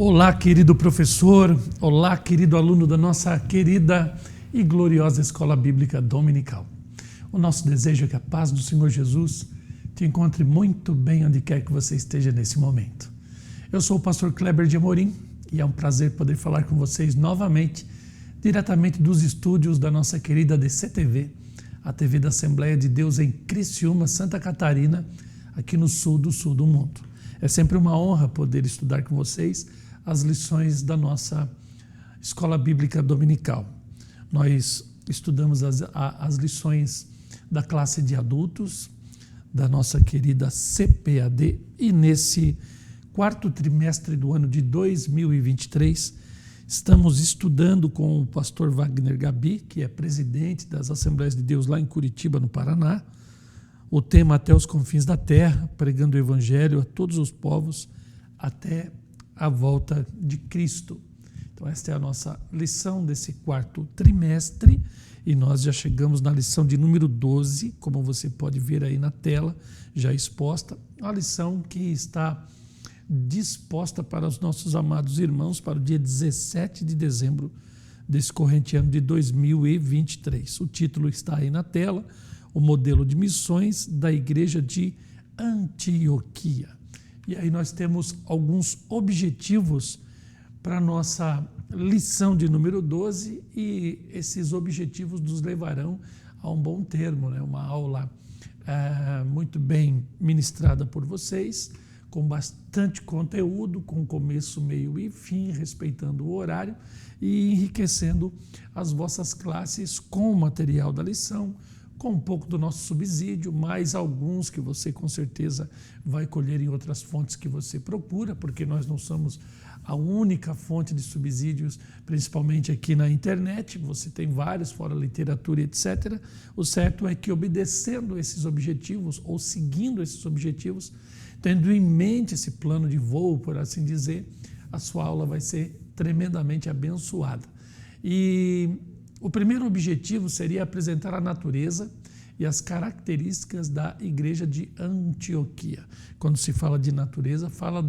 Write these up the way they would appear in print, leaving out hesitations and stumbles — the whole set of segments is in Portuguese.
Olá, querido professor, olá, querido aluno da nossa querida e gloriosa Escola Bíblica Dominical. O nosso desejo é que a paz do Senhor Jesus te encontre muito bem onde quer que você esteja nesse momento. Eu sou o pastor Kleber de Amorim e é um prazer poder falar com vocês novamente, diretamente dos estúdios da nossa querida DCTV, a TV da Assembleia de Deus em Criciúma, Santa Catarina, aqui no sul do mundo. É sempre uma honra poder estudar com vocês as lições da nossa Escola Bíblica Dominical. Nós estudamos as lições da classe de adultos, da nossa querida CPAD, e nesse quarto trimestre do ano de 2023, estamos estudando com o pastor Wagner Gabi, que é presidente das Assembleias de Deus lá em Curitiba, no Paraná, o tema Até os Confins da Terra, pregando o Evangelho a todos os povos, até a volta de Cristo. Então esta é a nossa lição desse quarto trimestre e nós já chegamos na lição de número 12, como você pode ver aí na tela, já exposta, a lição que está disposta para os nossos amados irmãos para o dia 17 de dezembro desse corrente ano de 2023. O título está aí na tela, o modelo de missões da igreja de Antioquia. E aí nós temos alguns objetivos para a nossa lição de número 12 e esses objetivos nos levarão a um bom termo, né? Uma aula muito bem ministrada por vocês, com bastante conteúdo, com começo, meio e fim, respeitando o horário e enriquecendo as vossas classes com o material da lição, com um pouco do nosso subsídio, mais alguns que você com certeza vai colher em outras fontes que você procura, porque nós não somos a única fonte de subsídios, principalmente aqui na internet, você tem vários, fora literatura, etc. O certo é que obedecendo esses objetivos, ou seguindo esses objetivos, tendo em mente esse plano de voo, por assim dizer, a sua aula vai ser tremendamente abençoada. E o primeiro objetivo seria apresentar a natureza e as características da igreja de Antioquia. Quando se fala de natureza, fala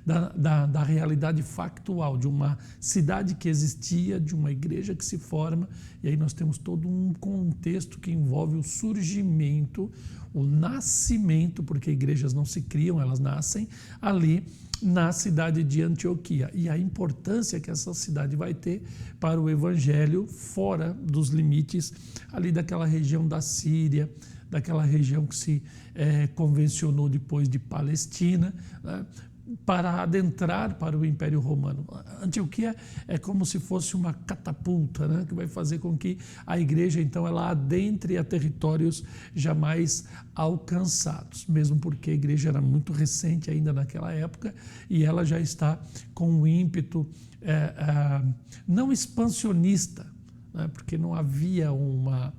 da realidade factual, de uma cidade que existia, de uma igreja que se forma, e aí nós temos todo um contexto que envolve o surgimento, o nascimento, porque igrejas não se criam, elas nascem ali na cidade de Antioquia, e a importância que essa cidade vai ter para o evangelho fora dos limites ali daquela região da Síria, daquela região que se convencionou depois de Palestina, né, para adentrar para o Império Romano. Antioquia é como se fosse uma catapulta, né, que vai fazer com que a igreja, então, ela adentre a territórios jamais alcançados, mesmo porque a igreja era muito recente ainda naquela época e ela já está com um ímpeto não expansionista, né, porque não havia uma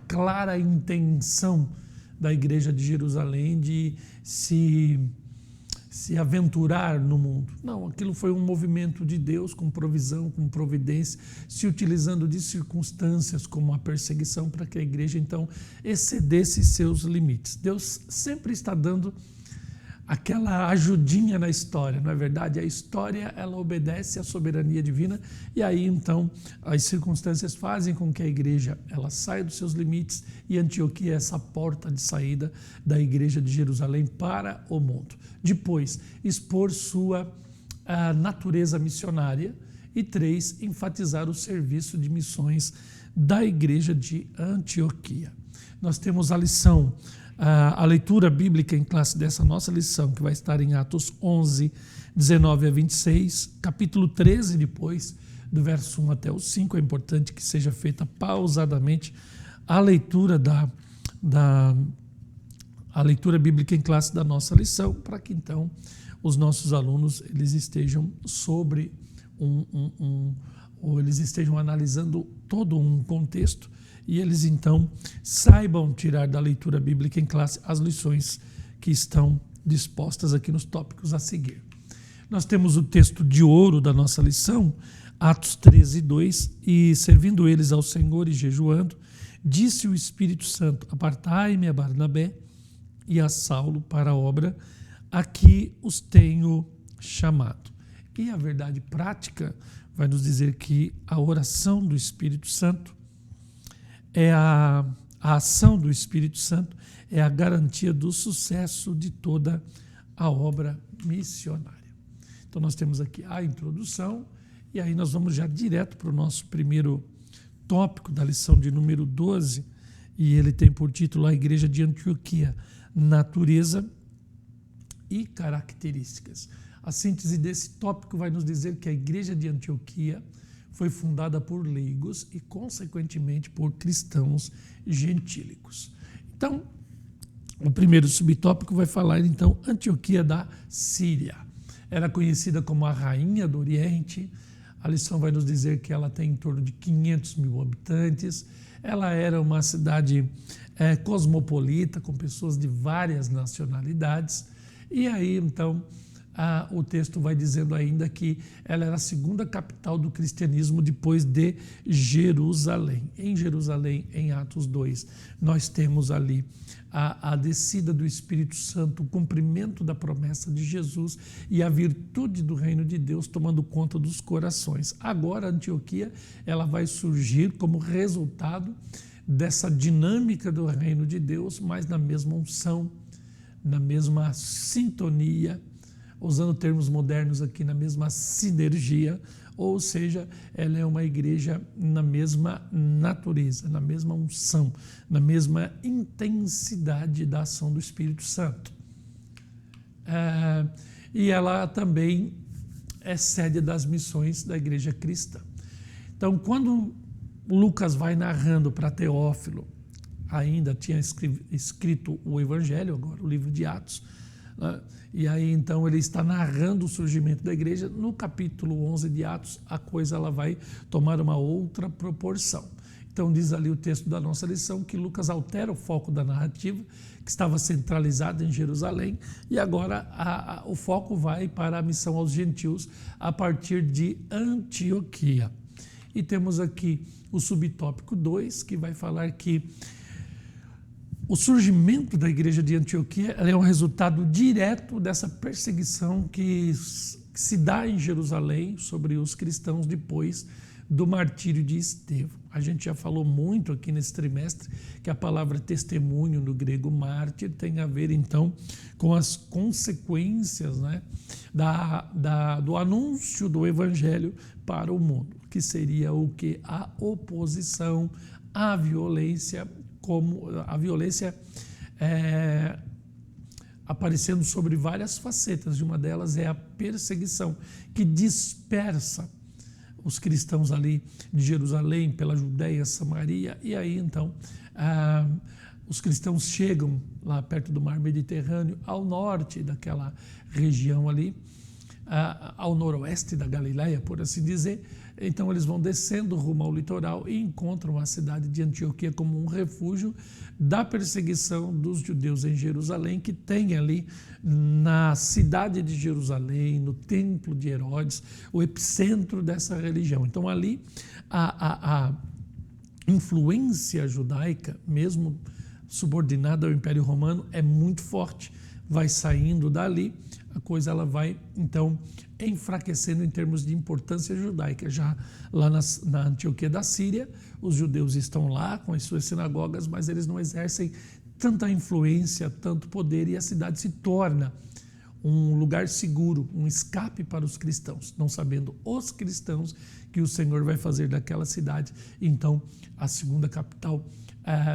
clara intenção da igreja de Jerusalém de se aventurar no mundo. Não, aquilo foi um movimento de Deus com provisão, com providência, se utilizando de circunstâncias como a perseguição para que a igreja então excedesse seus limites. Deus sempre está dando aquela ajudinha na história, não é verdade? A história, ela obedece à soberania divina e aí então as circunstâncias fazem com que a igreja ela saia dos seus limites e Antioquia é essa porta de saída da igreja de Jerusalém para o mundo. Depois, expor sua natureza missionária e 3, enfatizar o serviço de missões da igreja de Antioquia. Nós temos a lição, a leitura bíblica em classe dessa nossa lição, que vai estar em Atos 11, 19 a 26, capítulo 13 depois, do verso 1 até o 5. É importante que seja feita pausadamente a leitura a leitura bíblica em classe da nossa lição, para que então os nossos alunos eles estejam sobre ou eles estejam analisando todo um contexto e eles então saibam tirar da leitura bíblica em classe as lições que estão dispostas aqui nos tópicos a seguir. Nós temos o texto de ouro da nossa lição, Atos 13, 2, e servindo eles ao Senhor e jejuando, disse o Espírito Santo, apartai-me a Barnabé e a Saulo para a obra aqui os tenho chamado. E a verdade prática vai nos dizer que a oração do Espírito Santo a ação do Espírito Santo é a garantia do sucesso de toda a obra missionária. Então nós temos aqui a introdução e aí nós vamos já direto para o nosso primeiro tópico da lição de número 12, e ele tem por título a Igreja de Antioquia, natureza e características. A síntese desse tópico vai nos dizer que a Igreja de Antioquia foi fundada por leigos e, consequentemente, por cristãos gentílicos. Então, o primeiro subtópico vai falar, então, Antioquia da Síria. Era conhecida como a Rainha do Oriente. A lição vai nos dizer que ela tem em torno de 500 mil habitantes. Ela era uma cidade cosmopolita, com pessoas de várias nacionalidades. E aí, então, o texto vai dizendo ainda que ela era a segunda capital do cristianismo depois de Jerusalém. Em Jerusalém, em Atos 2, nós temos ali a descida do Espírito Santo, o cumprimento da promessa de Jesus e a virtude do reino de Deus tomando conta dos corações. Agora, Antioquia, ela vai surgir como resultado dessa dinâmica do reino de Deus, mas na mesma unção, na mesma sintonia, usando termos modernos aqui, na mesma sinergia, ou seja, ela é uma igreja na mesma natureza, na mesma unção, na mesma intensidade da ação do Espírito Santo. E ela também é sede das missões da igreja cristã. Então, quando Lucas vai narrando para Teófilo, ainda tinha escrito o Evangelho, agora o livro de Atos, né? E aí então ele está narrando o surgimento da igreja. No capítulo 11 de Atos, a coisa ela vai tomar uma outra proporção. Então diz ali o texto da nossa lição que Lucas altera o foco da narrativa, que estava centralizada em Jerusalém, e agora o foco vai para a missão aos gentios a partir de Antioquia. E temos aqui o subtópico 2, que vai falar que o surgimento da igreja de Antioquia é um resultado direto dessa perseguição que se dá em Jerusalém sobre os cristãos depois do martírio de Estevão. A gente já falou muito aqui nesse trimestre que a palavra testemunho no grego mártir tem a ver então com as consequências, né, do anúncio do evangelho para o mundo, que seria o que? A oposição, a violência, como a violência aparecendo sobre várias facetas, e uma delas é a perseguição, que dispersa os cristãos ali de Jerusalém, pela Judéia, Samaria, e aí então os cristãos chegam lá perto do mar Mediterrâneo, ao norte daquela região ali, ao noroeste da Galileia, por assim dizer. Então eles vão descendo rumo ao litoral e encontram a cidade de Antioquia como um refúgio da perseguição dos judeus em Jerusalém, que tem ali na cidade de Jerusalém, no templo de Herodes, o epicentro dessa religião. Então ali a influência judaica, mesmo subordinada ao Império Romano, é muito forte. Vai saindo dali, a coisa ela vai então enfraquecendo em termos de importância judaica. Já lá na Antioquia da Síria, os judeus estão lá com as suas sinagogas, mas eles não exercem tanta influência, tanto poder, e a cidade se torna um lugar seguro, um escape para os cristãos, não sabendo os cristãos que o Senhor vai fazer daquela cidade, então, a segunda capital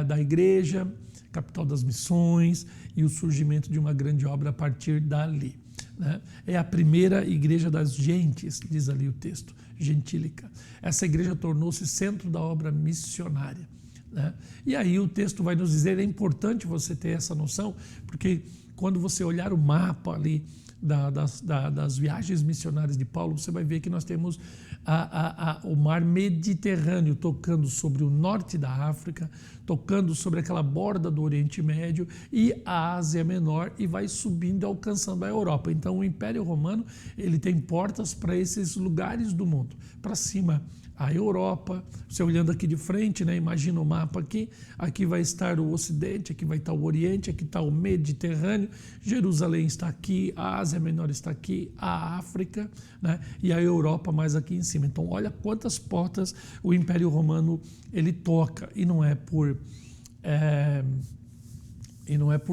da igreja, capital das missões, e o surgimento de uma grande obra a partir dali, né? É a primeira igreja das gentes, diz ali o texto, gentílica. Essa igreja tornou-se centro da obra missionária, né? E aí o texto vai nos dizer, é importante você ter essa noção, porque quando você olhar o mapa ali das viagens missionárias de Paulo, você vai ver que nós temos o mar Mediterrâneo tocando sobre o norte da África, tocando sobre aquela borda do Oriente Médio e a Ásia Menor, e vai subindo, alcançando a Europa. Então o Império Romano ele tem portas para esses lugares do mundo. Para cima a Europa. Você olhando aqui de frente, né, imagina o mapa aqui vai estar o Ocidente, aqui vai estar o Oriente, aqui está o Mediterrâneo, Jerusalém está aqui, a Ásia Menor está aqui, a África, né, e a Europa mais aqui em cima. Então olha quantas portas o Império Romano ele toca, e não é por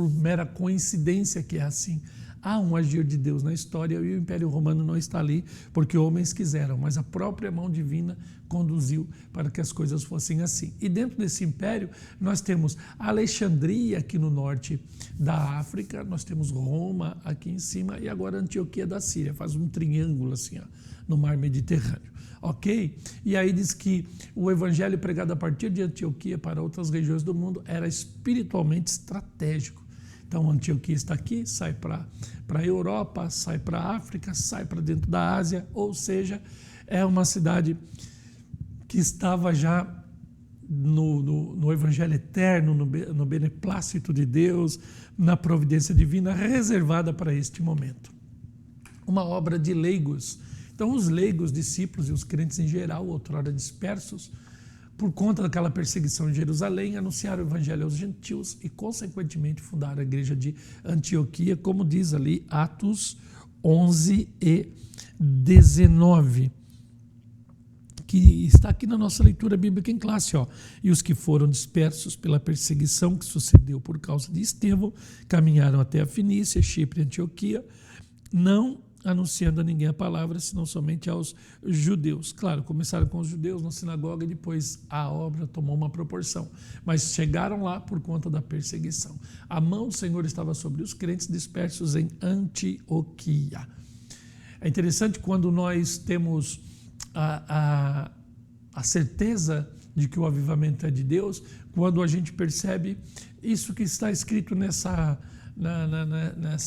mera coincidência que é assim. Há um agir de Deus na história e o Império Romano não está ali porque homens quiseram, mas a própria mão divina conduziu para que as coisas fossem assim. E dentro desse império nós temos Alexandria aqui no norte da África, nós temos Roma aqui em cima e agora Antioquia da Síria, faz um triângulo assim, ó, no mar Mediterrâneo. Ok? E aí diz que o evangelho pregado a partir de Antioquia para outras regiões do mundo era espiritualmente estratégico. Então, Antioquia está aqui, sai para a Europa, sai para a África, sai para dentro da Ásia, ou seja, é uma cidade que estava já no Evangelho eterno, no beneplácito de Deus, na providência divina, reservada para este momento. Uma obra de leigos. Então, os leigos, discípulos e os crentes em geral, outrora dispersos, por conta daquela perseguição em Jerusalém, anunciaram o evangelho aos gentios e, consequentemente, fundaram a igreja de Antioquia, como diz ali Atos 11 e 19, que está aqui na nossa leitura bíblica em classe. Ó. E os que foram dispersos pela perseguição que sucedeu por causa de Estevão, caminharam até a Fenícia, Chipre e Antioquia, não anunciando a ninguém a palavra, senão somente aos judeus. Claro, começaram com os judeus na sinagoga e depois a obra tomou uma proporção. Mas chegaram lá por conta da perseguição. A mão do Senhor estava sobre os crentes dispersos em Antioquia. É interessante quando nós temos a certeza de que o avivamento é de Deus, quando a gente percebe isso que está escrito nessa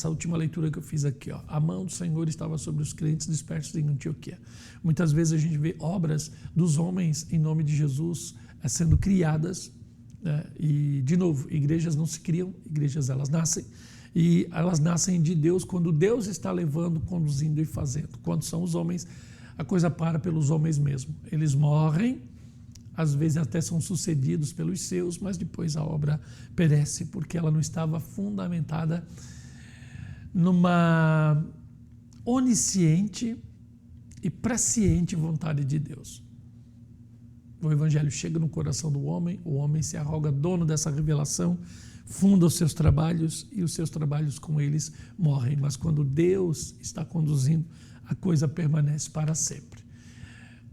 última leitura que eu fiz aqui, ó. A mão do Senhor estava sobre os crentes dispersos em Antioquia. Muitas vezes a gente vê obras dos homens em nome de Jesus sendo criadas, né? E, de novo, igrejas não se criam, igrejas elas nascem, e elas nascem de Deus quando Deus está levando, conduzindo e fazendo. Quando são os homens, a coisa para pelos homens mesmo. Eles morrem, às vezes até são sucedidos pelos seus, mas depois a obra perece, porque ela não estava fundamentada numa onisciente e presciente vontade de Deus. O evangelho chega no coração do homem, o homem se arroga dono dessa revelação, funda os seus trabalhos e os seus trabalhos com eles morrem. Mas quando Deus está conduzindo, a coisa permanece para sempre.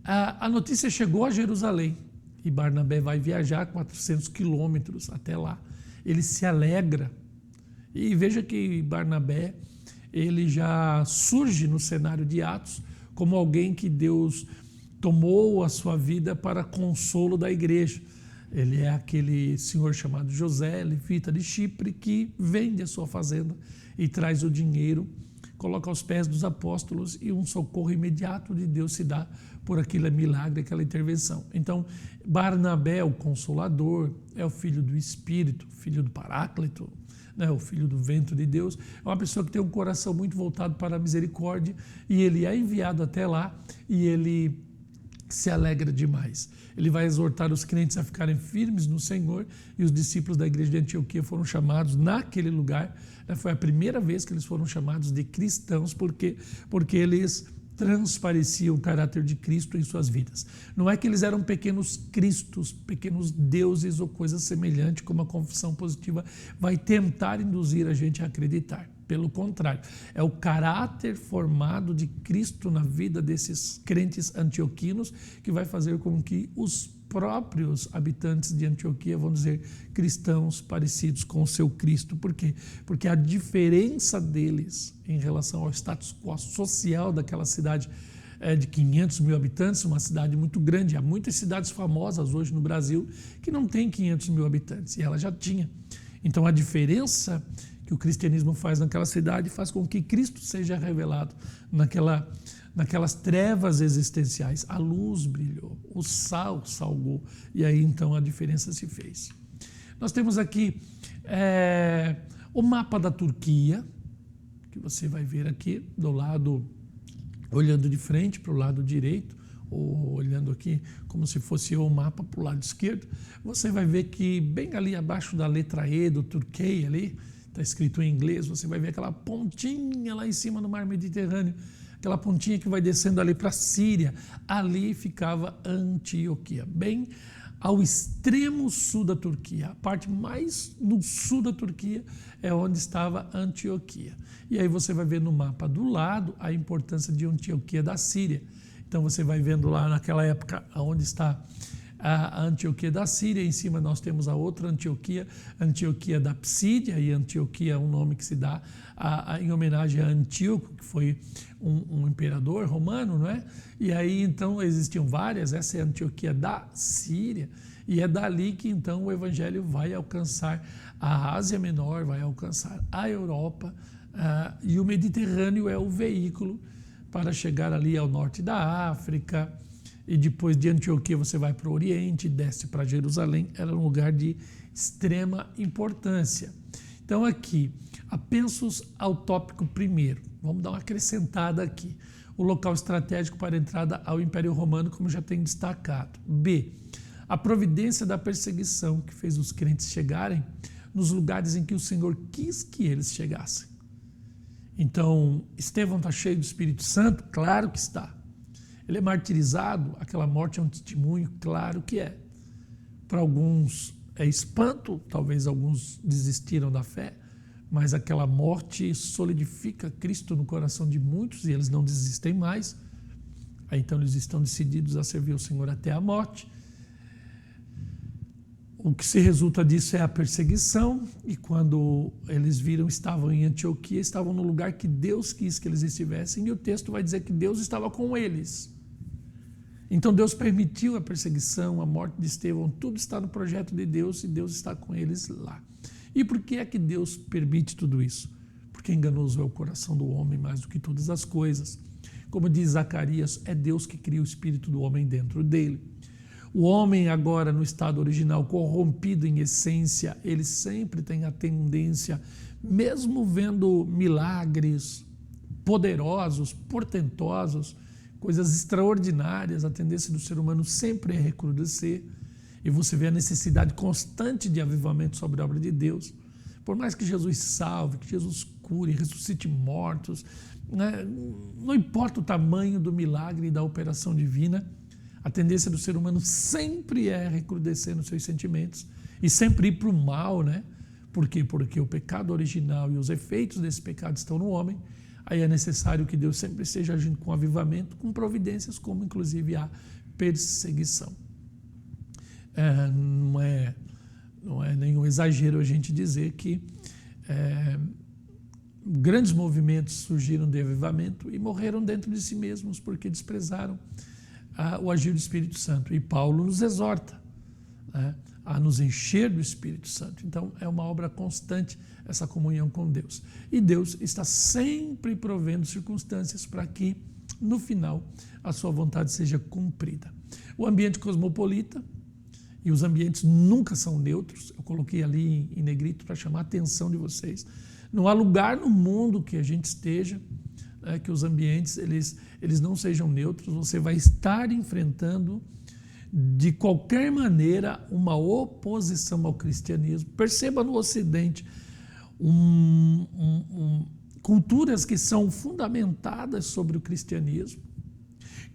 A notícia chegou a Jerusalém. E Barnabé vai viajar 400 quilômetros até lá. Ele se alegra. E veja que Barnabé, ele já surge no cenário de Atos como alguém que Deus tomou a sua vida para consolo da igreja. Ele é aquele senhor chamado José, levita de Chipre, que vende a sua fazenda e traz o dinheiro, coloca aos pés dos apóstolos e um socorro imediato de Deus se dá por aquele milagre, aquela intervenção. Então, Barnabé, o Consolador, é o filho do Espírito, filho do Paráclito, né, o filho do vento de Deus, é uma pessoa que tem um coração muito voltado para a misericórdia e ele é enviado até lá e ele se alegra demais. Ele vai exortar os crentes a ficarem firmes no Senhor e os discípulos da igreja de Antioquia foram chamados naquele lugar, né, foi a primeira vez que eles foram chamados de cristãos, porque eles transpareciam o caráter de Cristo em suas vidas. Não é que eles eram pequenos cristos, pequenos deuses ou coisa semelhante, como a confissão positiva vai tentar induzir a gente a acreditar. Pelo contrário, é o caráter formado de Cristo na vida desses crentes antioquinos que vai fazer com que os próprios habitantes de Antioquia vão dizer cristãos parecidos com o seu Cristo. Por quê? Porque a diferença deles em relação ao status quo social daquela cidade de 500 mil habitantes, uma cidade muito grande. Há muitas cidades famosas hoje no Brasil que não têm 500 mil habitantes, e ela já tinha. Então a diferença que o cristianismo faz naquela cidade faz com que Cristo seja revelado naquelas trevas existenciais. A luz brilhou, o sal salgou, e aí então a diferença se fez. Nós temos aqui o mapa da Turquia, que você vai ver aqui do lado, olhando de frente para o lado direito, olhando aqui como se fosse o mapa para o lado esquerdo, você vai ver que bem ali abaixo da letra E do Turquia ali, está escrito em inglês, você vai ver aquela pontinha lá em cima do mar Mediterrâneo, aquela pontinha que vai descendo ali para a Síria. Ali ficava Antioquia, bem ao extremo sul da Turquia. A parte mais no sul da Turquia é onde estava Antioquia. E aí você vai ver no mapa do lado a importância de Antioquia da Síria. Então você vai vendo lá naquela época onde está a Antioquia da Síria, em cima nós temos a outra Antioquia, Antioquia da Psídia, e Antioquia é um nome que se dá em homenagem a Antíoco, que foi um imperador romano, não é? E aí então existiam várias, essa é a Antioquia da Síria, e é dali que então o evangelho vai alcançar a Ásia Menor, vai alcançar a Europa, e o Mediterrâneo é o veículo para chegar ali ao norte da África, e depois de Antioquia você vai para o Oriente, desce para Jerusalém, era um lugar de extrema importância. Então aqui, apensos ao tópico primeiro, vamos dar uma acrescentada aqui. O local estratégico para a entrada ao Império Romano, como já tem destacado. B, a providência da perseguição que fez os crentes chegarem nos lugares em que o Senhor quis que eles chegassem. Então, Estevão está cheio do Espírito Santo? Claro que está. Ele é martirizado? Aquela morte é um testemunho? Claro que é. Para alguns é espanto, talvez alguns desistiram da fé, mas aquela morte solidifica Cristo no coração de muitos e eles não desistem mais. Aí, então eles estão decididos a servir o Senhor até a morte. O que se resulta disso é a perseguição, e quando eles viram, estavam em Antioquia, estavam no lugar que Deus quis que eles estivessem, e o texto vai dizer que Deus estava com eles. Então Deus permitiu a perseguição, a morte de Estevão, tudo está no projeto de Deus e Deus está com eles lá. E por que é que Deus permite tudo isso? Porque enganoso é o coração do homem mais do que todas as coisas. Como diz Zacarias, é Deus que cria o espírito do homem dentro dele. O homem agora no estado original, corrompido em essência, ele sempre tem a tendência, mesmo vendo milagres poderosos, portentosos, coisas extraordinárias, a tendência do ser humano sempre é recrudescer, e você vê a necessidade constante de avivamento sobre a obra de Deus. Por mais que Jesus salve, que Jesus cure, ressuscite mortos, né? Não importa o tamanho do milagre e da operação divina, a tendência do ser humano sempre é recrudescer nos seus sentimentos e sempre ir para o mal, né? Por quê? Porque o pecado original e os efeitos desse pecado estão no homem. Aí é necessário que Deus sempre esteja agindo com avivamento, com providências, como inclusive a perseguição. Não é nenhum exagero a gente dizer que grandes movimentos surgiram de avivamento e morreram dentro de si mesmos porque desprezaram o agir do Espírito Santo. E Paulo nos exorta, né, a nos encher do Espírito Santo. Então é uma obra constante essa comunhão com Deus. E Deus está sempre provendo circunstâncias para que, no final, a sua vontade seja cumprida. O ambiente cosmopolita, e os ambientes nunca são neutros, eu coloquei ali em negrito para chamar a atenção de vocês. Não há lugar no mundo que a gente esteja, que os ambientes eles não sejam neutros. Você vai estar enfrentando de qualquer maneira uma oposição ao cristianismo. Perceba no Ocidente culturas que são fundamentadas sobre o cristianismo,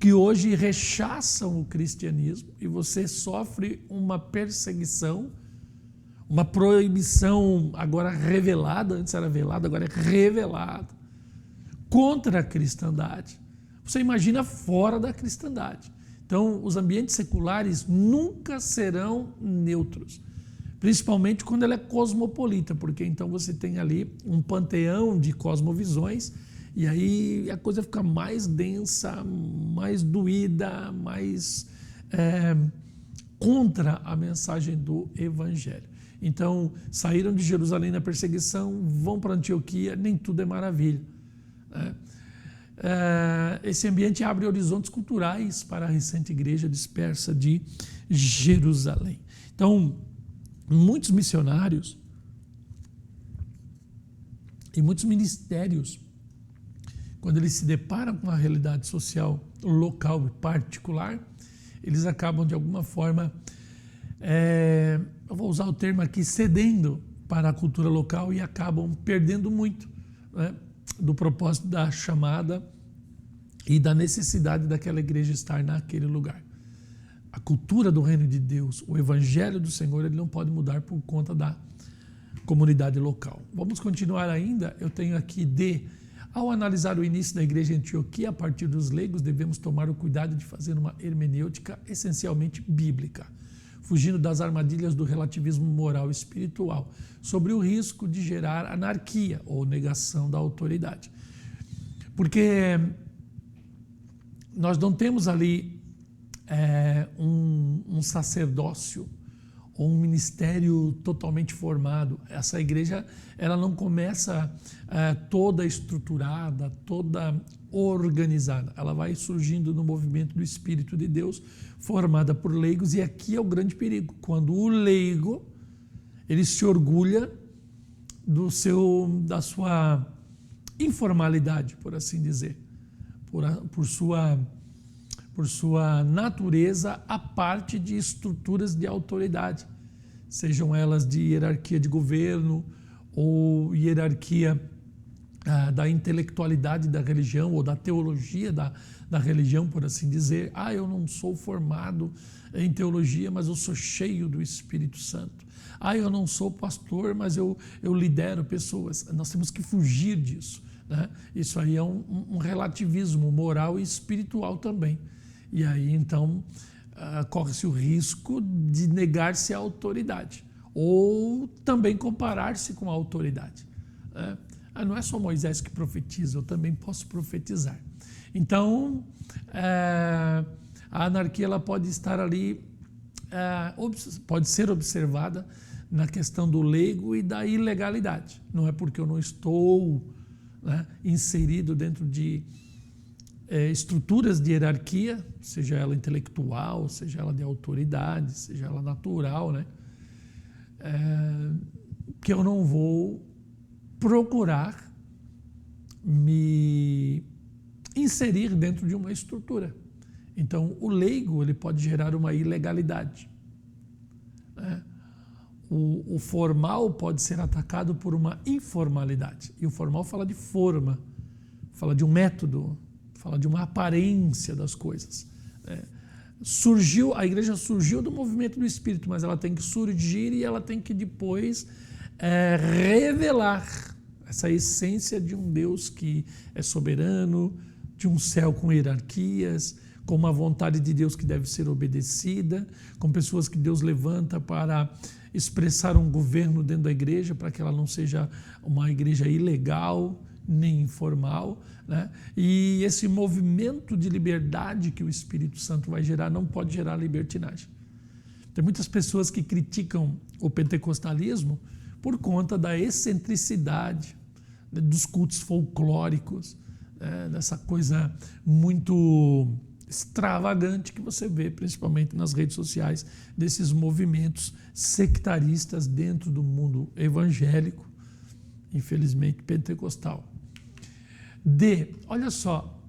que hoje rechaçam o cristianismo, e você sofre uma perseguição, uma proibição agora revelada, antes era velada, agora é revelada, contra a cristandade. Você imagina fora da cristandade. Então, os ambientes seculares nunca serão neutros, principalmente quando ela é cosmopolita, porque então você tem ali um panteão de cosmovisões, e aí a coisa fica mais densa, mais doída, mais contra a mensagem do Evangelho. Então, saíram de Jerusalém na perseguição, vão para Antioquia, nem tudo é maravilha. Esse ambiente abre horizontes culturais para a recente igreja dispersa de Jerusalém. Então, muitos missionários e muitos ministérios quando eles se deparam com a realidade social local e particular, eles acabam de alguma forma, eu vou usar o termo aqui, cedendo para a cultura local e acabam perdendo muito, né, do propósito da chamada e da necessidade daquela igreja estar naquele lugar. A cultura do reino de Deus, o evangelho do Senhor, ele não pode mudar por conta da comunidade local. Vamos continuar ainda. Eu tenho aqui ao analisar o início da igreja em Antioquia, a partir dos leigos, devemos tomar o cuidado de fazer uma hermenêutica essencialmente bíblica, fugindo das armadilhas do relativismo moral e espiritual, sobre o risco de gerar anarquia ou negação da autoridade. Porque nós não temos ali um sacerdócio ou um ministério totalmente formado. Essa igreja, ela não começa toda estruturada, toda organizada. Ela vai surgindo no movimento do Espírito de Deus, formada por leigos, e aqui é o grande perigo, quando o leigo, ele se orgulha da sua informalidade, por assim dizer, por sua natureza a parte de estruturas de autoridade, sejam elas de hierarquia de governo ou hierarquia da intelectualidade da religião ou da teologia da religião, por assim dizer. Eu não sou formado em teologia, mas eu sou cheio do Espírito Santo. Eu não sou pastor, mas eu lidero pessoas. Nós temos que fugir disso, né? Isso aí é um relativismo moral e espiritual também. E aí, então, corre-se o risco de negar-se à autoridade ou também comparar-se com a autoridade. Não é só Moisés que profetiza, eu também posso profetizar. Então, a anarquia ela pode estar ali, pode ser observada na questão do leigo e da ilegalidade. Não é porque eu não estou, né, inserido dentro de estruturas de hierarquia, seja ela intelectual, seja ela de autoridade, seja ela natural, né, que eu não vou procurar me inserir dentro de uma estrutura. Então, o leigo ele pode gerar uma ilegalidade, né? O formal pode ser atacado por uma informalidade. E o formal fala de forma, fala de um método, fala de uma aparência das coisas. A igreja surgiu do movimento do Espírito, mas ela tem que surgir e ela tem que depois revelar essa essência de um Deus que é soberano, de um céu com hierarquias, com uma vontade de Deus que deve ser obedecida, com pessoas que Deus levanta para expressar um governo dentro da igreja, para que ela não seja uma igreja ilegal, nem informal, né? E esse movimento de liberdade que o Espírito Santo vai gerar não pode gerar libertinagem. Tem muitas pessoas que criticam o pentecostalismo por conta da excentricidade, né, dos cultos folclóricos, dessa coisa muito extravagante que você vê, principalmente nas redes sociais, desses movimentos sectaristas dentro do mundo evangélico, infelizmente pentecostal. Olha só,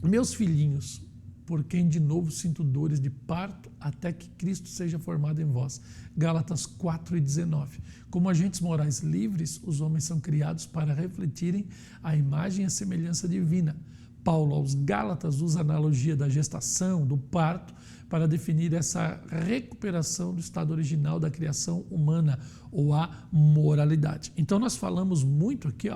meus filhinhos, por quem de novo sinto dores de parto, até que Cristo seja formado em vós. Gálatas 4:19. Como agentes morais livres, os homens são criados para refletirem a imagem e a semelhança divina. Paulo aos Gálatas usa a analogia da gestação, do parto, para definir essa recuperação do estado original da criação humana, ou a moralidade. Então nós falamos muito aqui,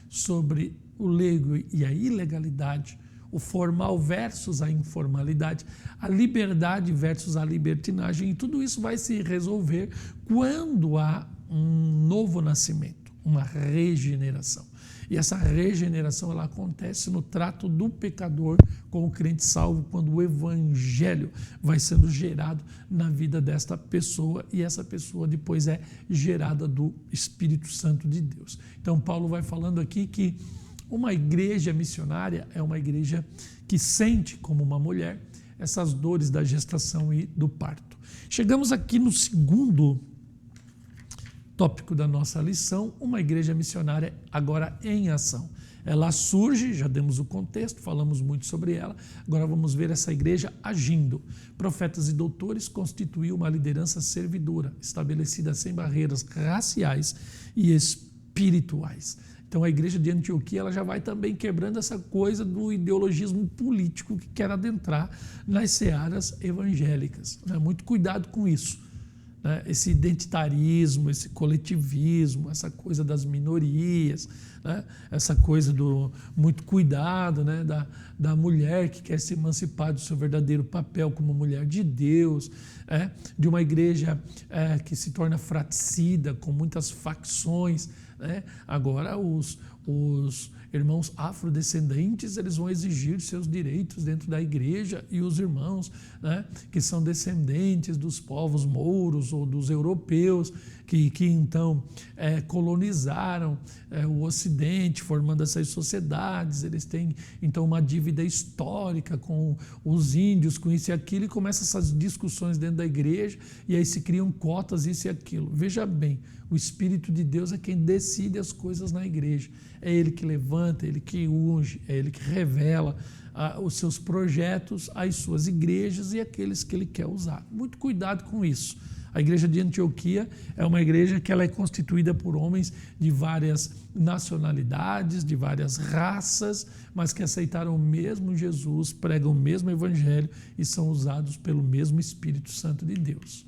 sobre o leigo e a ilegalidade, o formal versus a informalidade, a liberdade versus a libertinagem, e tudo isso vai se resolver quando há um novo nascimento, uma regeneração. E essa regeneração ela acontece no trato do pecador com o crente salvo, quando o evangelho vai sendo gerado na vida desta pessoa, e essa pessoa depois é gerada do Espírito Santo de Deus. Então Paulo vai falando aqui que uma igreja missionária é uma igreja que sente, como uma mulher, essas dores da gestação e do parto. Chegamos aqui no segundo tópico da nossa lição, uma igreja missionária agora em ação. Ela surge, já demos o contexto, falamos muito sobre ela, agora vamos ver essa igreja agindo. Profetas e doutores constituiu uma liderança servidora, estabelecida sem barreiras raciais e espirituais. Então a igreja de Antioquia ela já vai também quebrando essa coisa do ideologismo político que quer adentrar nas searas evangélicas. Muito cuidado com isso. Esse identitarismo, esse coletivismo, essa coisa das minorias, essa coisa do muito cuidado da mulher que quer se emancipar do seu verdadeiro papel como mulher de Deus, de uma igreja que se torna fratricida, com muitas facções. Agora os irmãos afrodescendentes eles vão exigir seus direitos dentro da igreja e os irmãos que são descendentes dos povos mouros ou dos europeus que então colonizaram o Ocidente, formando essas sociedades, eles têm então uma dívida histórica com os índios, com isso e aquilo, e começam essas discussões dentro da igreja, e aí se criam cotas, isso e aquilo. Veja bem, o Espírito de Deus é quem decide as coisas na igreja, é Ele que levanta, é Ele que unge, é Ele que revela os seus projetos às suas igrejas e aqueles que Ele quer usar. Muito cuidado com isso. A igreja de Antioquia é uma igreja que ela é constituída por homens de várias nacionalidades, de várias raças, mas que aceitaram o mesmo Jesus, pregam o mesmo evangelho e são usados pelo mesmo Espírito Santo de Deus.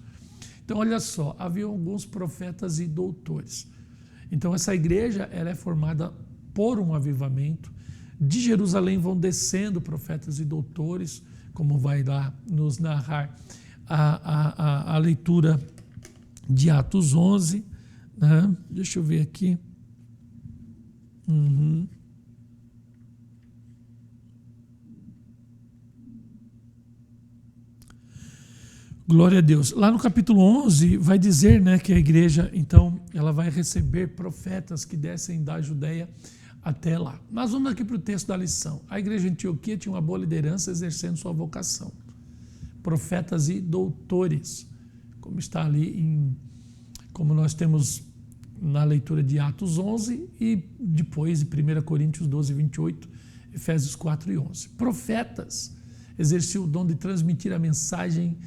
Então, olha só, havia alguns profetas e doutores. Então, essa igreja ela é formada por um avivamento. De Jerusalém vão descendo profetas e doutores, como vai lá nos narrar a leitura de Atos 11. Deixa eu ver aqui. Glória a Deus. Lá no capítulo 11 vai dizer que a igreja, então, ela vai receber profetas que descem da Judeia até lá. Mas vamos aqui para o texto da lição. A igreja de Antioquia tinha uma boa liderança exercendo sua vocação. Profetas e doutores, como está ali, como nós temos na leitura de Atos 11 e depois de 1 Coríntios 12, 28, Efésios 4 e 11. Profetas exerciam o dom de transmitir a mensagem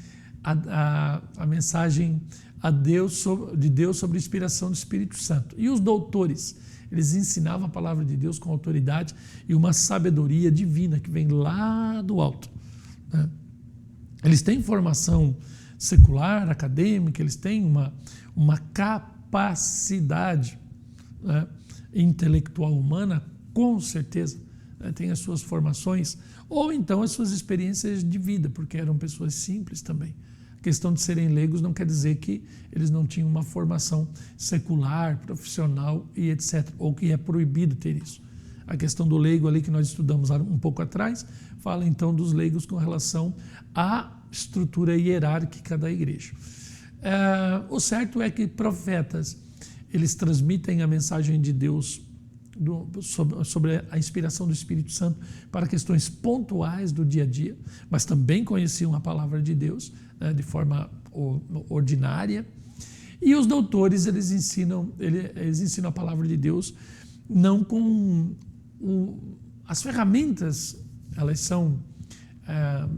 a mensagem de Deus sobre a inspiração do Espírito Santo. E os doutores, eles ensinavam a palavra de Deus com autoridade e uma sabedoria divina que vem lá do alto. Eles têm formação secular, acadêmica, eles têm uma capacidade intelectual humana, com certeza, têm as suas formações, ou então as suas experiências de vida, porque eram pessoas simples também. A questão de serem leigos não quer dizer que eles não tinham uma formação secular, profissional e etc., ou que é proibido ter isso. A questão do leigo ali que nós estudamos um pouco atrás, fala então dos leigos com relação à estrutura hierárquica da igreja. O certo é que profetas, eles transmitem a mensagem de Deus sobre a inspiração do Espírito Santo para questões pontuais do dia a dia, mas também conheciam a palavra de Deus de forma ordinária. E os doutores, eles ensinam a palavra de Deus não com as ferramentas, elas são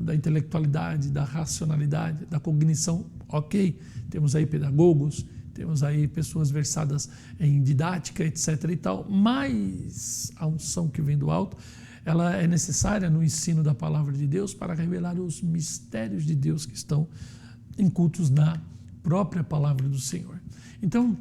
da intelectualidade, da racionalidade, da cognição, ok, temos aí pedagogos, temos aí pessoas versadas em didática, etc. e tal, mas a unção que vem do alto, ela é necessária no ensino da palavra de Deus para revelar os mistérios de Deus que estão incultos na própria palavra do Senhor. Então,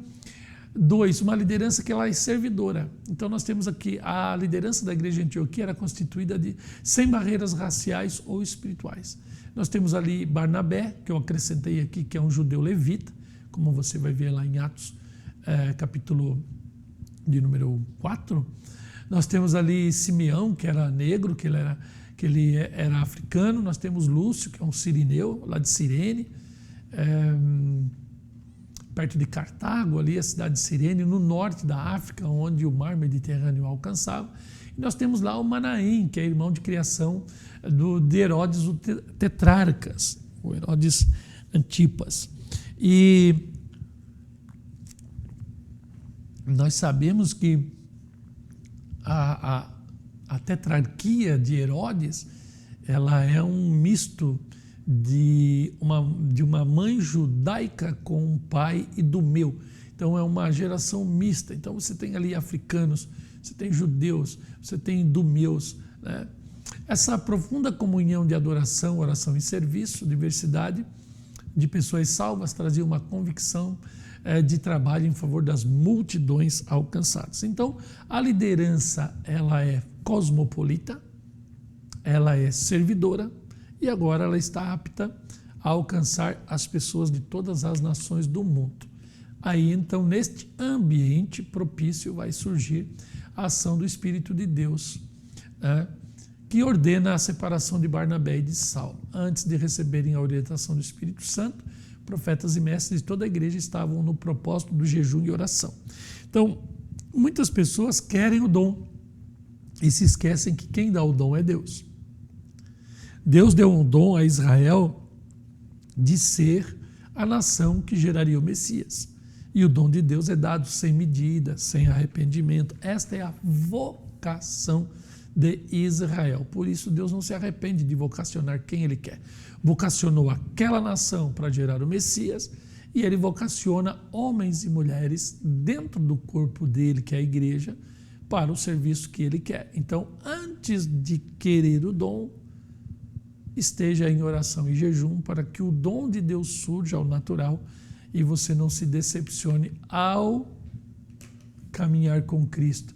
2, uma liderança que ela é servidora. Então nós temos aqui a liderança da igreja de Antioquia era constituída sem barreiras raciais ou espirituais. Nós temos ali Barnabé, que eu acrescentei aqui, que é um judeu levita, como você vai ver lá em Atos, capítulo de número 4. Nós temos ali Simeão, que era negro, que ele era africano. Nós temos Lúcio, que é um sirineu, lá de Cirene, perto de Cartago, ali a cidade de Cirene, no norte da África, onde o mar Mediterrâneo alcançava. E nós temos lá o Manaém, que é irmão de criação de Herodes, o tetrarcas, o Herodes Antipas. E nós sabemos que a tetrarquia de Herodes, ela é um misto de uma mãe judaica com um pai idumeu. Então é uma geração mista. Então você tem ali africanos, você tem judeus, você tem idumeus, né? Essa profunda comunhão de adoração, oração e serviço, diversidade de pessoas salvas, trazia uma convicção de trabalho em favor das multidões alcançadas. Então, a liderança, ela é cosmopolita, ela é servidora e agora ela está apta a alcançar as pessoas de todas as nações do mundo. Aí, então, neste ambiente propício vai surgir a ação do Espírito de Deus, que ordena a separação de Barnabé e de Saulo. Antes de receberem a orientação do Espírito Santo, profetas e mestres de toda a igreja estavam no propósito do jejum e oração. Então, muitas pessoas querem o dom e se esquecem que quem dá o dom é Deus. Deus deu um dom a Israel de ser a nação que geraria o Messias. E o dom de Deus é dado sem medida, sem arrependimento. Esta é a vocação de Israel. Por isso Deus não se arrepende de vocacionar quem Ele quer. Vocacionou aquela nação para gerar o Messias e Ele vocaciona homens e mulheres dentro do corpo dele, que é a igreja, para o serviço que Ele quer. Então, antes de querer o dom, esteja em oração e jejum para que o dom de Deus surja ao natural e você não se decepcione ao caminhar com Cristo.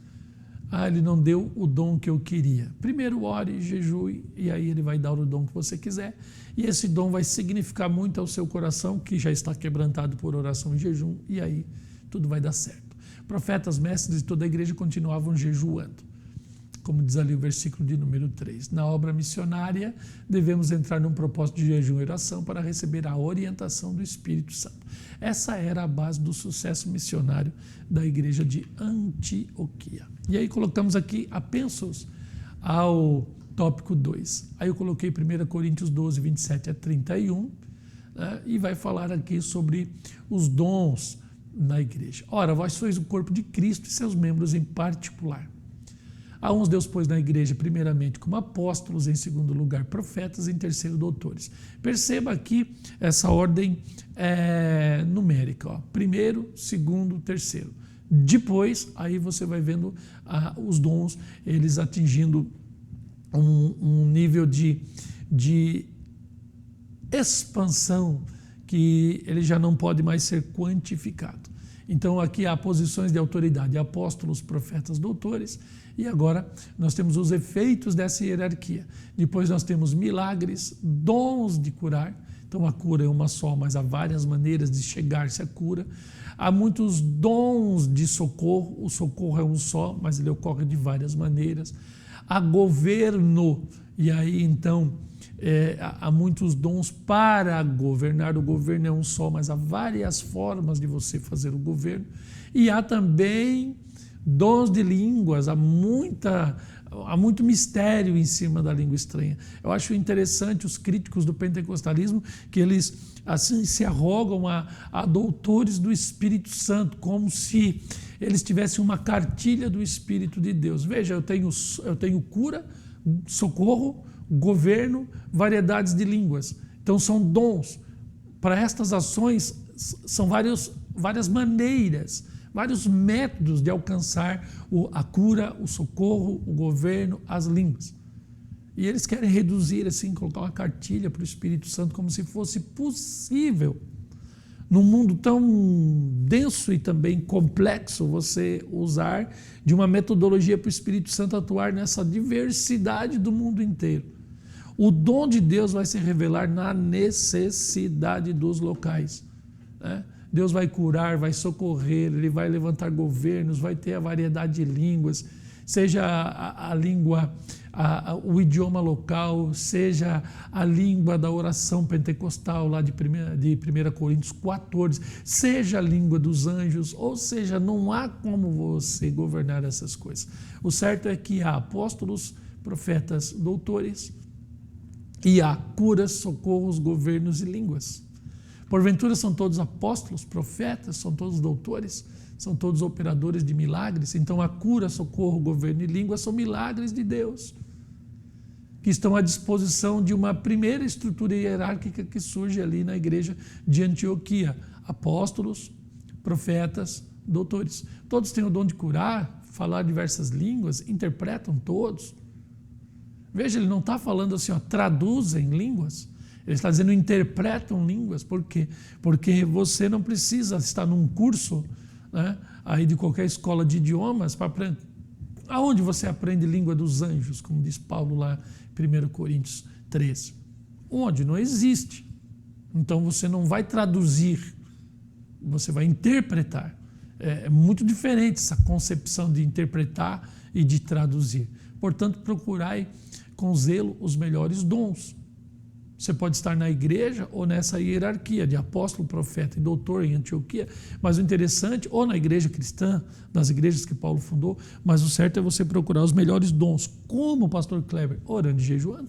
Ele não deu o dom que eu queria. Primeiro ore, jejue, e aí Ele vai dar o dom que você quiser. E esse dom vai significar muito ao seu coração, que já está quebrantado por oração e jejum, e aí tudo vai dar certo. Profetas, mestres de toda a igreja continuavam jejuando. Como diz ali o versículo de número 3. Na obra missionária, devemos entrar num propósito de jejum e oração para receber a orientação do Espírito Santo. Essa era a base do sucesso missionário da igreja de Antioquia. E aí colocamos aqui apensos ao tópico 2. Aí eu coloquei 1 Coríntios 12, 27 a 31, né, e vai falar aqui sobre os dons na igreja. Ora, vós sois o corpo de Cristo e seus membros em particular. A uns Deus pôs na igreja, primeiramente, como apóstolos, em segundo lugar, profetas, em terceiro, doutores. Perceba aqui essa ordem numérica. Primeiro, segundo, terceiro. Depois, aí você vai vendo os dons, eles atingindo um nível de expansão que ele já não pode mais ser quantificado. Então, aqui há posições de autoridade, apóstolos, profetas, doutores, e agora nós temos os efeitos dessa hierarquia. Depois nós temos milagres, dons de curar. Então, a cura é uma só, mas há várias maneiras de chegar-se à cura. Há muitos dons de socorro, o socorro é um só, mas ele ocorre de várias maneiras. Há governo, e aí então há muitos dons para governar. O governo é um só, mas há várias formas de você fazer o governo. E há também dons de línguas, há muito mistério em cima da língua estranha. Eu acho interessante os críticos do pentecostalismo que eles assim se arrogam a doutores do Espírito Santo, como se eles tivessem uma cartilha do Espírito de Deus. Veja, eu tenho cura, socorro, governo, variedades de línguas. Então são dons. Para estas ações são várias maneiras, vários métodos de alcançar a cura, o socorro, o governo, as línguas. E eles querem reduzir, assim, colocar uma cartilha para o Espírito Santo como se fosse possível, num mundo tão denso e também complexo, você usar de uma metodologia para o Espírito Santo atuar nessa diversidade do mundo inteiro. O dom de Deus vai se revelar na necessidade dos locais, né? Deus vai curar, vai socorrer, Ele vai levantar governos, vai ter a variedade de línguas, seja a língua, o idioma local, seja a língua da oração pentecostal, lá de 1 Coríntios 14, seja a língua dos anjos, ou seja, não há como você governar essas coisas. O certo é que há apóstolos, profetas, doutores, e há curas, socorros, governos e línguas. Porventura são todos apóstolos, profetas, são todos doutores? são todos operadores de milagres. Então a cura, socorro, governo e língua são milagres de Deus, que estão à disposição de uma primeira estrutura hierárquica que surge ali na igreja de Antioquia. Apóstolos, profetas, doutores. Todos têm o dom de curar, falar diversas línguas, interpretam todos. Veja, ele não está falando assim, ó, traduzem línguas. Ele está dizendo interpretam línguas. Por quê? Porque você não precisa estar num curso, né, aí de qualquer escola de idiomas para aprender. Aonde você aprende língua dos anjos, como diz Paulo lá em 1 Coríntios 13? Onde? Não existe. Então você não vai traduzir, você vai interpretar. É muito diferente essa concepção de interpretar e de traduzir. Portanto, procurai com zelo os melhores dons. Você pode estar na igreja ou nessa hierarquia de apóstolo, profeta e doutor em Antioquia, mas o interessante, ou na igreja cristã, das igrejas que Paulo fundou, mas o certo é você procurar os melhores dons. Como, pastor Kleber? Orando e jejuando.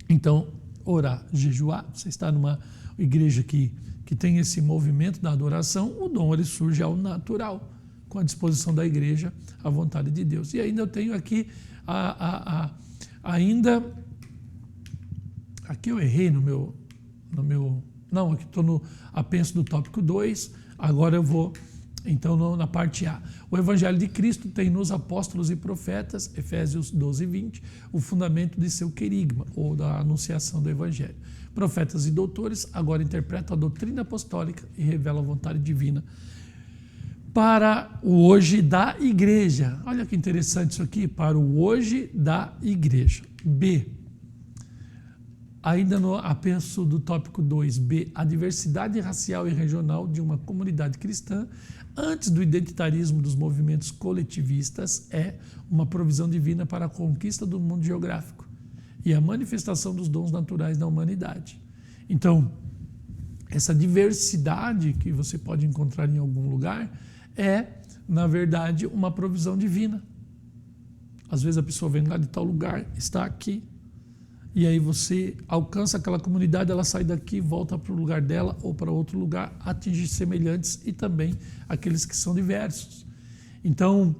Então, orar, jejuar, você está numa igreja que tem esse movimento da adoração, o dom ele surge ao natural, com a disposição da igreja, à vontade de Deus. E ainda eu tenho aqui ainda, aqui eu errei no meu não, aqui estou no apenso do tópico 2, agora eu vou, então, na parte A. O Evangelho de Cristo tem nos apóstolos e profetas, Efésios 12, 20, o fundamento de seu querigma, ou da anunciação do Evangelho. Profetas e doutores agora interpretam a doutrina apostólica e revelam a vontade divina para o hoje da igreja. Olha que interessante isso aqui, para o hoje da igreja. B. Ainda no apenso do tópico 2b, a diversidade racial e regional de uma comunidade cristã, antes do identitarismo dos movimentos coletivistas, é uma provisão divina para a conquista do mundo geográfico e a manifestação dos dons naturais da humanidade. Então, essa diversidade que você pode encontrar em algum lugar é, na verdade, uma provisão divina. Às vezes a pessoa vem lá de tal lugar, está aqui, e aí você alcança aquela comunidade, ela sai daqui, volta para o lugar dela ou para outro lugar, atinge semelhantes e também aqueles que são diversos. Então,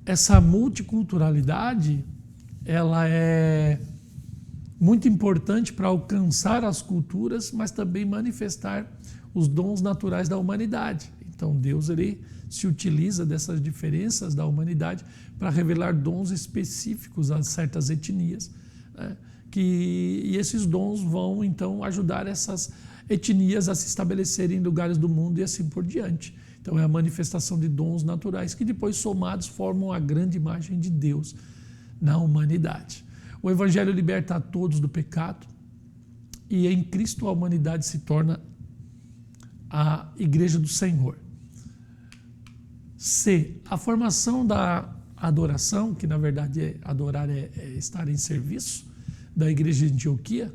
essa multiculturalidade, ela é muito importante para alcançar as culturas, mas também manifestar os dons naturais da humanidade. Então, Deus ele se utiliza dessas diferenças da humanidade para revelar dons específicos a certas etnias, né? E esses dons vão, então, ajudar essas etnias a se estabelecerem em lugares do mundo e assim por diante. Então, é a manifestação de dons naturais que depois, somados, formam a grande imagem de Deus na humanidade. O Evangelho liberta a todos do pecado e em Cristo a humanidade se torna a Igreja do Senhor. C. A formação da adoração, que na verdade adorar é estar em serviço, da Igreja de Antioquia,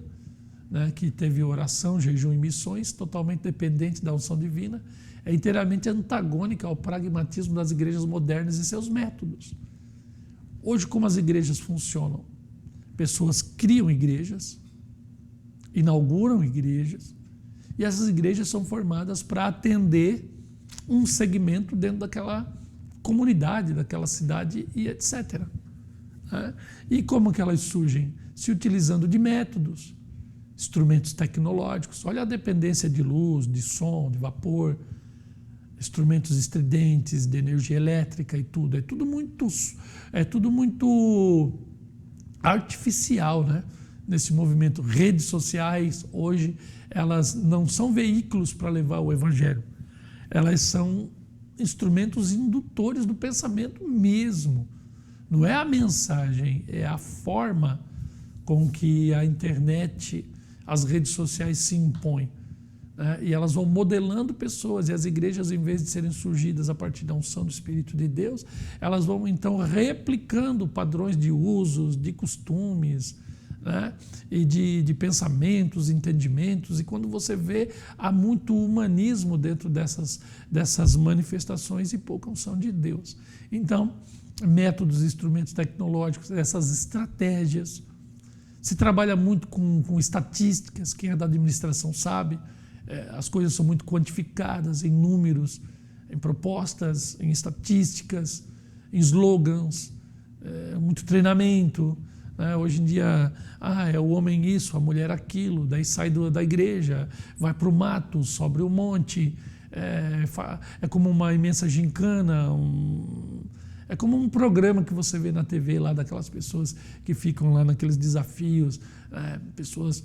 né, que teve oração, jejum e missões, totalmente dependente da unção divina, é inteiramente antagônica ao pragmatismo das igrejas modernas e seus métodos. Hoje, como as igrejas funcionam? Pessoas criam igrejas, inauguram igrejas, e essas igrejas são formadas para atender um segmento dentro daquela comunidade, daquela cidade e etc. E como que elas surgem? Se utilizando de métodos, instrumentos tecnológicos. Olha a dependência de luz, de som, de vapor, instrumentos estridentes, de energia elétrica e tudo. É tudo muito artificial, né? Nesse movimento. Redes sociais, hoje, elas não são veículos para levar o Evangelho. Elas são instrumentos indutores do pensamento mesmo. Não é a mensagem, é a forma com que a internet, as redes sociais se impõem, né? E elas vão modelando pessoas, e as igrejas, em vez de serem surgidas a partir da unção do Espírito de Deus, elas vão então replicando padrões de usos, de costumes, né? E de pensamentos, entendimentos, e quando você vê, há muito humanismo dentro dessas manifestações e pouca unção de Deus. Então, métodos, instrumentos tecnológicos, essas estratégias. Se trabalha muito com estatísticas, quem é da administração sabe, as coisas são muito quantificadas em números, em propostas, em estatísticas, em slogans, muito treinamento. Hoje em dia, é o homem isso, a mulher aquilo, daí sai da igreja, vai para o mato, sobe o monte, é como uma imensa gincana, é como um programa que você vê na TV lá daquelas pessoas que ficam lá naqueles desafios, pessoas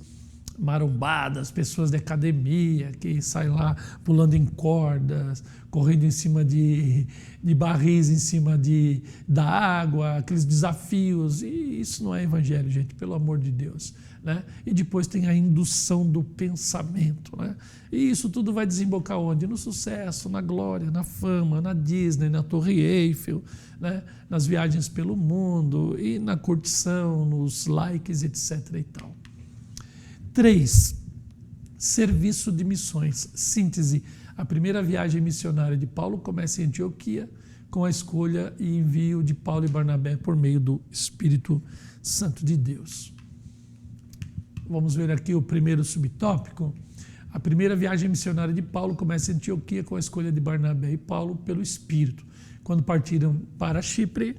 marombadas, pessoas de academia que saem lá pulando em cordas, correndo em cima de barris, em cima da água, aqueles desafios. E isso não é evangelho, gente, pelo amor de Deus. Né? E depois tem a indução do pensamento. Né? E isso tudo vai desembocar onde? No sucesso, na glória, na fama, na Disney, na Torre Eiffel, né? Nas viagens pelo mundo e na curtição, nos likes, etc. e tal. 3. Serviço de missões. Síntese. A primeira viagem missionária de Paulo começa em Antioquia com a escolha e envio de Paulo e Barnabé por meio do Espírito Santo de Deus. Vamos ver aqui o primeiro subtópico. A primeira viagem missionária de Paulo começa em Antioquia com a escolha de Barnabé e Paulo pelo Espírito. Quando partiram para Chipre,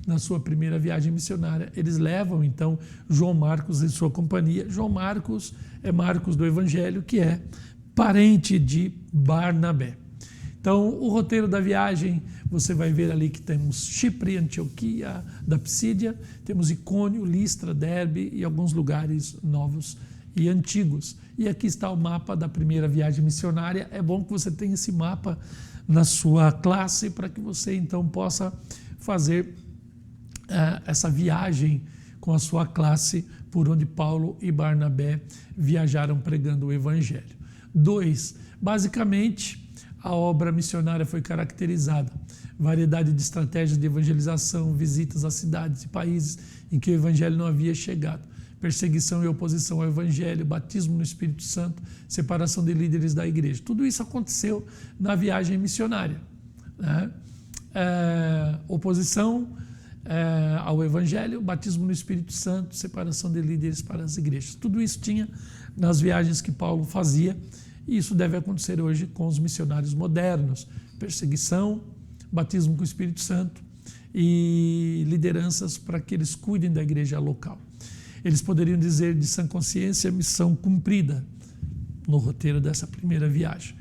na sua primeira viagem missionária, eles levam então João Marcos em sua companhia. João Marcos é Marcos do Evangelho, que é parente de Barnabé. Então, o roteiro da viagem, você vai ver ali que temos Chipre, Antioquia, da Psídia, temos Icônio, Listra, Derbe e alguns lugares novos e antigos. E aqui está o mapa da primeira viagem missionária. É bom que você tenha esse mapa na sua classe para que você então possa fazer essa viagem com a sua classe por onde Paulo e Barnabé viajaram pregando o Evangelho. 2. Basicamente, a obra missionária foi caracterizada. Variedade de estratégias de evangelização, visitas a cidades e países em que o Evangelho não havia chegado, perseguição e oposição ao Evangelho, batismo no Espírito Santo, separação de líderes da igreja. Tudo isso aconteceu na viagem missionária. Né? Oposição ao Evangelho, batismo no Espírito Santo, separação de líderes para as igrejas. Tudo isso tinha nas viagens que Paulo fazia, e isso deve acontecer hoje com os missionários modernos. Perseguição, batismo com o Espírito Santo e lideranças para que eles cuidem da igreja local. Eles poderiam dizer de sã consciência, missão cumprida no roteiro dessa primeira viagem.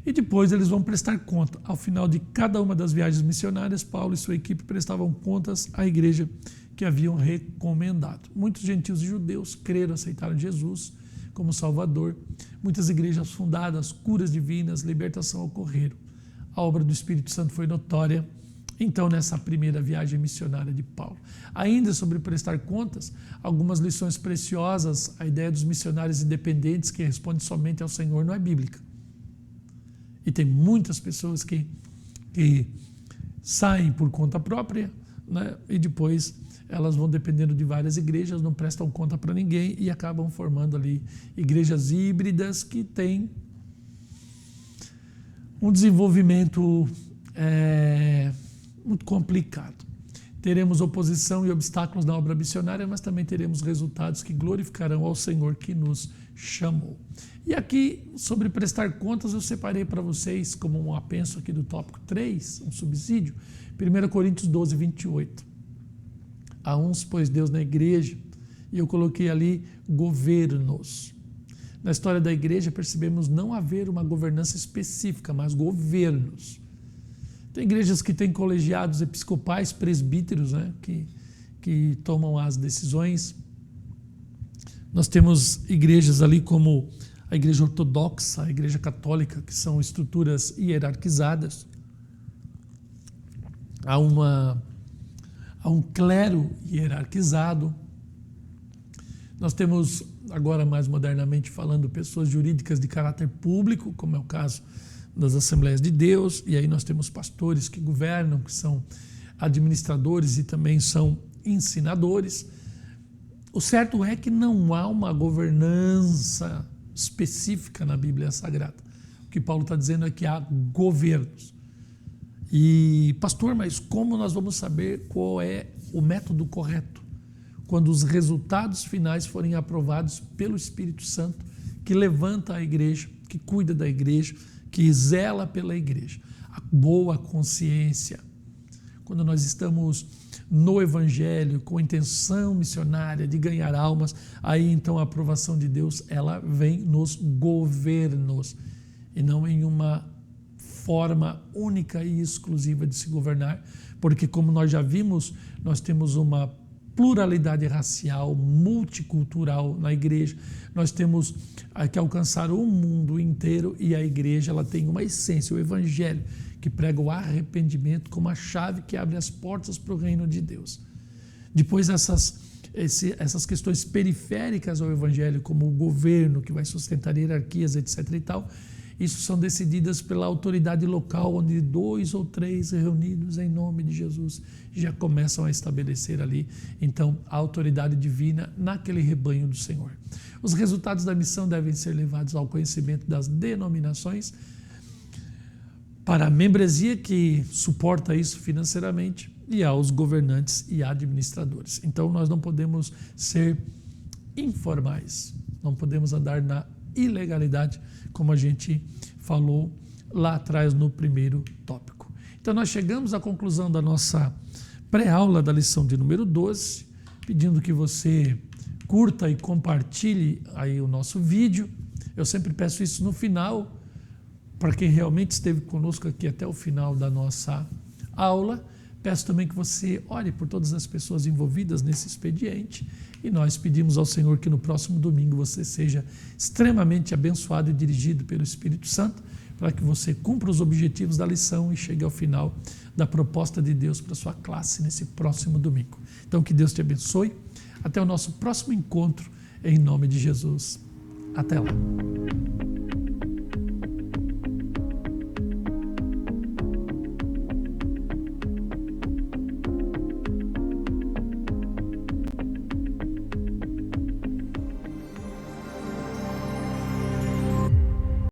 E depois eles vão prestar conta. Ao final de cada uma das viagens missionárias, Paulo e sua equipe prestavam contas à igreja que haviam recomendado. Muitos gentios e judeus creram, aceitaram Jesus como Salvador. Muitas igrejas fundadas, curas divinas, libertação ocorreram. A obra do Espírito Santo foi notória, então, nessa primeira viagem missionária de Paulo. Ainda sobre prestar contas, algumas lições preciosas. A ideia dos missionários independentes que respondem somente ao Senhor não é bíblica. E tem muitas pessoas que saem por conta própria, né? E depois elas vão dependendo de várias igrejas, não prestam conta para ninguém e acabam formando ali igrejas híbridas que têm um desenvolvimento muito complicado. Teremos oposição e obstáculos na obra missionária, mas também teremos resultados que glorificarão ao Senhor que nos chamou. E aqui, sobre prestar contas, eu separei para vocês, como um apenso aqui do tópico 3, um subsídio, 1 Coríntios 12, 28. Há uns, pois, Deus na igreja, e eu coloquei ali governos. Na história da igreja, percebemos não haver uma governança específica, mas governos. Tem igrejas que têm colegiados episcopais, presbíteros, né, que tomam as decisões. Nós temos igrejas ali como a igreja ortodoxa, a igreja católica, que são estruturas hierarquizadas. Há um clero hierarquizado. Nós temos, agora mais modernamente falando, pessoas jurídicas de caráter público, como é o caso das Assembleias de Deus, e aí nós temos pastores que governam, que são administradores e também são ensinadores. O certo é que não há uma governança específica na Bíblia Sagrada. O que Paulo está dizendo é que há governos. E, pastor, mas como nós vamos saber qual é o método correto? Quando os resultados finais forem aprovados pelo Espírito Santo, que levanta a igreja que cuida da igreja, que zela pela igreja. A boa consciência. Quando nós estamos no Evangelho, com intenção missionária de ganhar almas, aí então a aprovação de Deus, ela vem nos governos, e não em uma forma única e exclusiva de se governar, porque como nós já vimos, nós temos uma pluralidade racial, multicultural na igreja, nós temos que alcançar o mundo inteiro, e a igreja ela tem uma essência, o Evangelho, que prega o arrependimento como a chave que abre as portas para o reino de Deus. Depois essas questões periféricas ao Evangelho, como o governo que vai sustentar hierarquias, etc. e tal, isso são decididas pela autoridade local, onde 2 ou 3 reunidos em nome de Jesus já começam a estabelecer ali, então, a autoridade divina naquele rebanho do Senhor. Os resultados da missão devem ser levados ao conhecimento das denominações, para a membresia que suporta isso financeiramente e aos governantes e administradores. Então, nós não podemos ser informais, não podemos andar na ilegalidade, como a gente falou lá atrás no primeiro tópico. Então, nós chegamos à conclusão da nossa pré-aula da lição de número 12, pedindo que você curta e compartilhe aí o nosso vídeo. Eu sempre peço isso no final, para quem realmente esteve conosco aqui até o final da nossa aula. Peço também que você ore por todas as pessoas envolvidas nesse expediente, e nós pedimos ao Senhor que no próximo domingo você seja extremamente abençoado e dirigido pelo Espírito Santo, para que você cumpra os objetivos da lição e chegue ao final da proposta de Deus para a sua classe nesse próximo domingo. Então, que Deus te abençoe. Até o nosso próximo encontro, em nome de Jesus. Até lá.